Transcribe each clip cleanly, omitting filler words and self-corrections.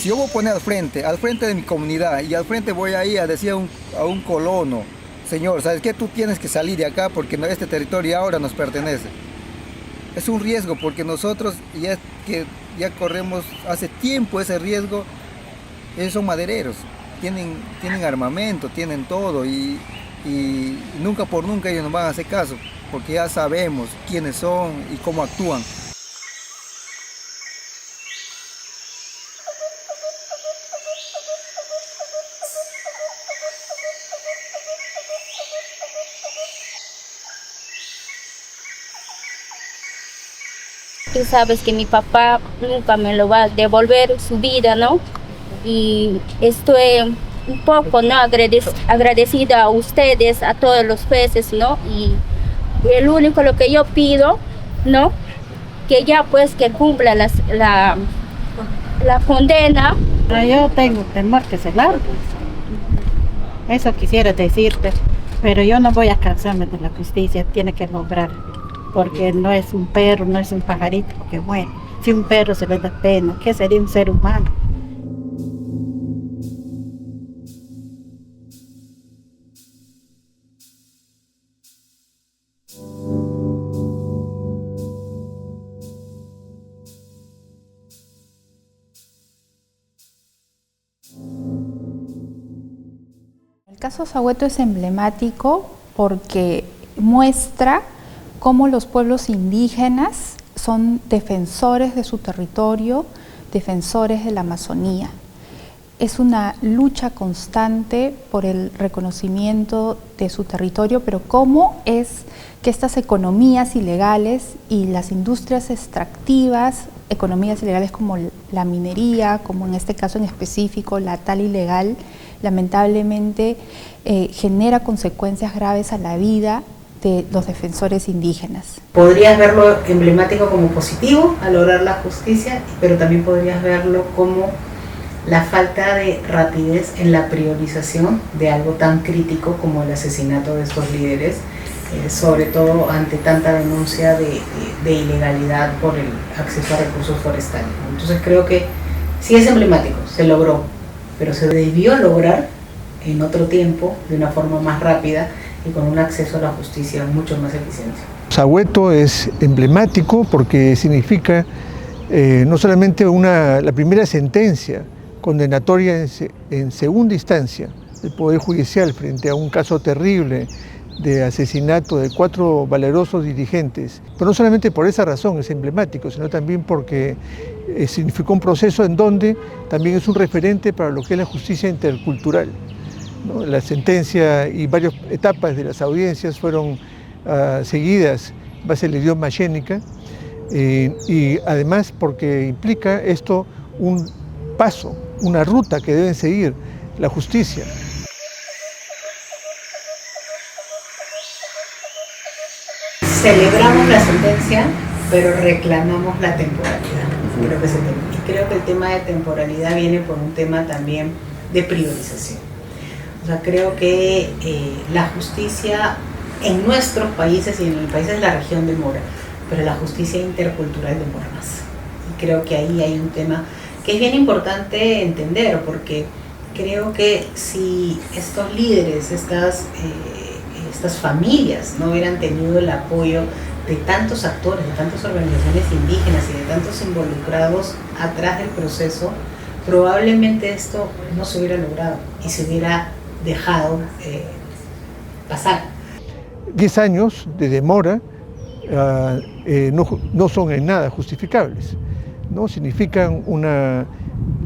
Si yo voy a poner al frente de mi comunidad, y al frente voy a ir a decir a un colono, señor, ¿sabes qué? Tú tienes que salir de acá porque este territorio ahora nos pertenece. Es un riesgo porque nosotros ya corremos hace tiempo ese riesgo. Ellos son madereros, tienen armamento, tienen todo y nunca por nunca ellos nos van a hacer caso porque ya sabemos quiénes son y cómo actúan. Tú sabes que mi papá nunca me lo va a devolver su vida, ¿no? Y estoy un poco, ¿no? Agradecida a ustedes, a todos los jueces, ¿no? Y el único lo que yo pido, ¿no? Que ya pues que cumpla la condena. Yo tengo temor que se largue. Eso quisiera decirte, pero yo no voy a cansarme de la justicia, tiene que lograr. Porque no es un perro, no es un pajarito, que bueno, si un perro se le da pena, ¿qué sería un ser humano? El caso Sahueto es emblemático porque muestra cómo los pueblos indígenas son defensores de su territorio, defensores de la Amazonía. Es una lucha constante por el reconocimiento de su territorio, pero cómo es que estas economías ilegales y las industrias extractivas, economías ilegales como la minería, como en este caso en específico la tal ilegal, lamentablemente genera consecuencias graves a la vida de los defensores indígenas. Podrías verlo emblemático como positivo al lograr la justicia, pero también podrías verlo como la falta de rapidez en la priorización de algo tan crítico como el asesinato de estos líderes, sobre todo ante tanta denuncia de ilegalidad por el acceso a recursos forestales. Entonces creo que sí es emblemático, se logró, pero se debió lograr en otro tiempo, de una forma más rápida y con un acceso a la justicia mucho más eficiente. Sahueto es emblemático porque significa no solamente la primera sentencia condenatoria en segunda instancia del Poder Judicial frente a un caso terrible de asesinato de 4 valerosos dirigentes, pero no solamente por esa razón es emblemático, sino también porque significó un proceso en donde también es un referente para lo que es la justicia intercultural, ¿no? La sentencia y varias etapas de las audiencias fueron seguidas en base al idioma xénica y además porque implica esto un paso, una ruta que deben seguir la justicia. Celebramos la sentencia, pero reclamamos la temporalidad. Creo que el tema de temporalidad viene por un tema también de priorización. O sea, creo que la justicia en nuestros países y en el país de la región demora, pero la justicia intercultural demora más. Y creo que ahí hay un tema que es bien importante entender, porque creo que si estos líderes, estas familias no hubieran tenido el apoyo de tantos actores, de tantas organizaciones indígenas y de tantos involucrados atrás del proceso, probablemente esto no se hubiera logrado y se hubiera dejado pasar. 10 años de demora no son en nada justificables, ¿no? Significan una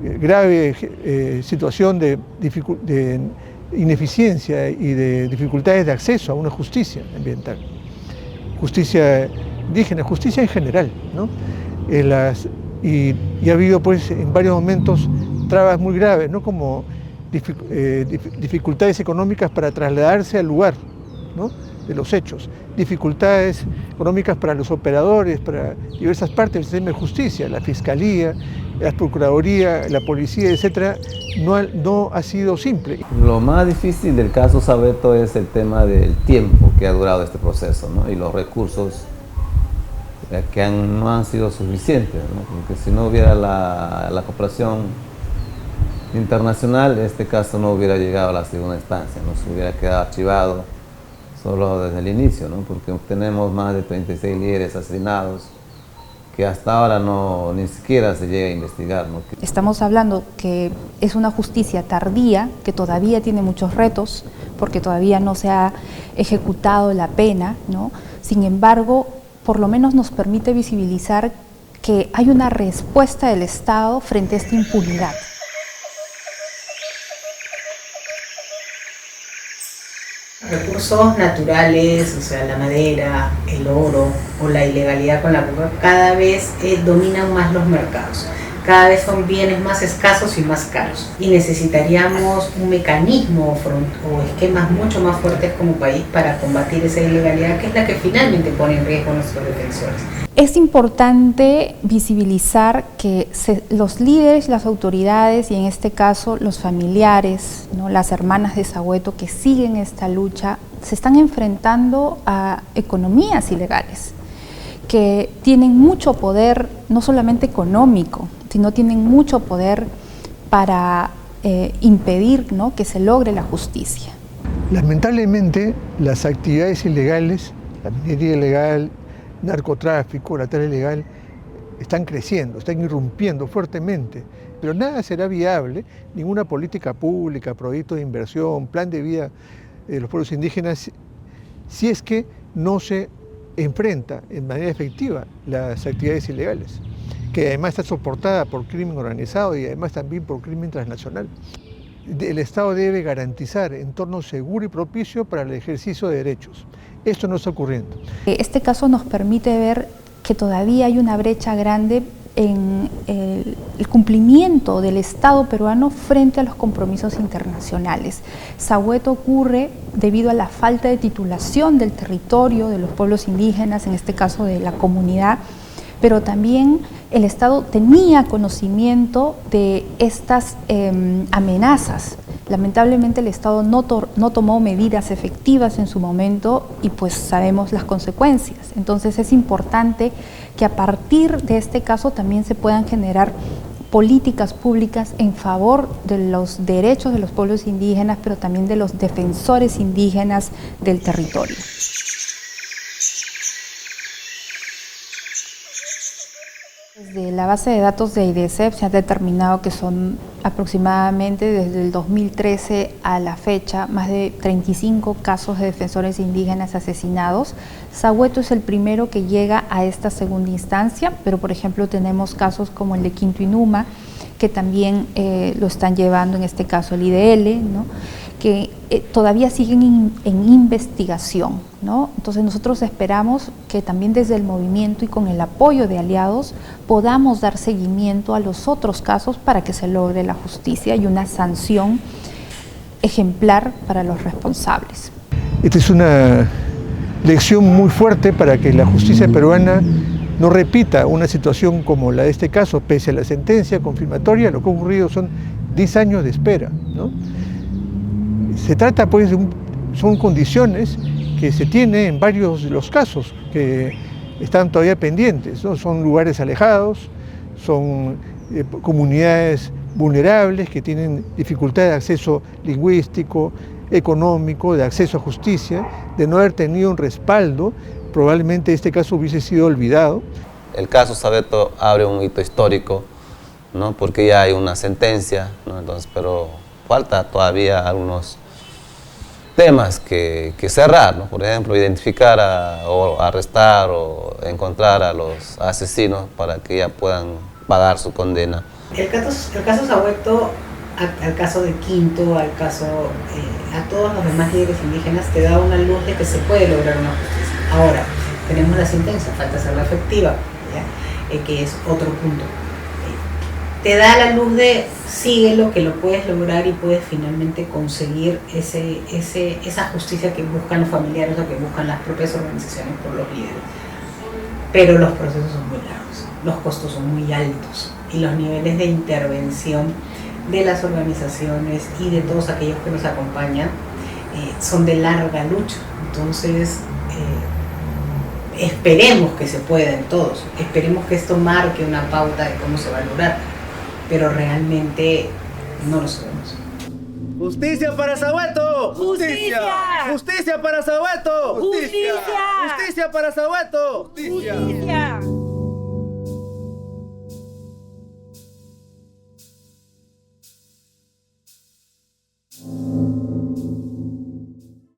grave situación de ineficiencia y de dificultades de acceso a una justicia ambiental, justicia indígena, justicia en general, ¿no? Y ha habido pues en varios momentos trabas muy graves, ¿no? Como dificultades económicas para trasladarse al lugar, ¿no? De los hechos, dificultades económicas para los operadores, para diversas partes del sistema de justicia, la Fiscalía, la Procuraduría, la Policía, etcétera, no ha sido simple. Lo más difícil del caso Sahueto es el tema del tiempo que ha durado este proceso, ¿no? Y los recursos que no han sido suficientes, ¿no? Porque si no hubiera la cooperación internacional, este caso no hubiera llegado a la segunda instancia, no se hubiera quedado archivado solo desde el inicio, ¿no? Porque tenemos más de 36 líderes asesinados que hasta ahora ni siquiera se llega a investigar, ¿no? Estamos hablando que es una justicia tardía, que todavía tiene muchos retos, porque todavía no se ha ejecutado la pena, ¿no? Sin embargo, por lo menos nos permite visibilizar que hay una respuesta del Estado frente a esta impunidad. Recursos naturales, o sea, la madera, el oro o la ilegalidad con la coca, cada vez dominan más los mercados. Cada vez son bienes más escasos y más caros. Y necesitaríamos un mecanismo o esquemas mucho más fuertes como país para combatir esa ilegalidad, que es la que finalmente pone en riesgo a nuestros defensores. Es importante visibilizar que los líderes, las autoridades y en este caso los familiares, ¿no?, las hermanas de Sahueto que siguen esta lucha, se están enfrentando a economías ilegales que tienen mucho poder, no solamente económico, sino tienen mucho poder para impedir, ¿no?, que se logre la justicia. Lamentablemente, las actividades ilegales, la minería ilegal, narcotráfico, la tala ilegal, están creciendo, están irrumpiendo fuertemente, pero nada será viable, ninguna política pública, proyecto de inversión, plan de vida de los pueblos indígenas, si es que no se enfrenta en manera efectiva las actividades ilegales, que además está soportada por crimen organizado y además también por crimen transnacional. El Estado debe garantizar entorno seguro y propicio para el ejercicio de derechos. Esto no está ocurriendo. Este caso nos permite ver que todavía hay una brecha grande en el cumplimiento del Estado peruano frente a los compromisos internacionales. Sahueto ocurre debido a la falta de titulación del territorio de los pueblos indígenas, en este caso de la comunidad, pero también el Estado tenía conocimiento de estas amenazas. Lamentablemente el Estado no tomó medidas efectivas en su momento y pues sabemos las consecuencias. Entonces es importante que a partir de este caso también se puedan generar políticas públicas en favor de los derechos de los pueblos indígenas, pero también de los defensores indígenas del territorio. Desde la base de datos de IDECEP se ha determinado que son aproximadamente desde el 2013 a la fecha más de 35 casos de defensores indígenas asesinados. Sahueto es el primero que llega a esta segunda instancia, pero por ejemplo tenemos casos como el de Quinto Inuma, que también lo están llevando en este caso el IDL, ¿no?, que todavía siguen en investigación, ¿no? Entonces nosotros esperamos que también desde el movimiento y con el apoyo de aliados podamos dar seguimiento a los otros casos para que se logre la justicia y una sanción ejemplar para los responsables. Esta es una lección muy fuerte para que la justicia peruana no repita una situación como la de este caso, pese a la sentencia confirmatoria. Lo que ha ocurrido son 10 años de espera, ¿no? Se trata, pues, son condiciones que se tienen en varios de los casos que están todavía pendientes, ¿no? Son lugares alejados, son comunidades vulnerables que tienen dificultad de acceso lingüístico, económico, de acceso a justicia, de no haber tenido un respaldo. Probablemente este caso hubiese sido olvidado. El caso Sahueto abre un hito histórico, ¿no?, porque ya hay una sentencia, ¿no? Entonces, pero falta todavía algunos temas que cerrar, ¿no? Por ejemplo, identificar o arrestar o encontrar a los asesinos para que ya puedan pagar su condena. El caso Sahueto, al caso de Quinto, al caso a todos los demás líderes indígenas, te da una luz de que se puede lograr una justicia. Ahora, tenemos la sentencia, falta hacerla efectiva, ¿ya? Que es otro punto. Te da la luz de síguelo, que lo puedes lograr y puedes finalmente conseguir esa justicia que buscan los familiares o que buscan las propias organizaciones por los líderes. Pero los procesos son muy largos, los costos son muy altos y los niveles de intervención de las organizaciones y de todos aquellos que nos acompañan son de larga lucha. Entonces, esperemos que se pueda en todos, esperemos que esto marque una pauta de cómo se va a lograr, pero realmente No lo sabemos. ¡Justicia para Sahueto! ¡Justicia! ¡Justicia para Sahueto! ¡Justicia! ¡Justicia para Sahueto! ¡Justicia!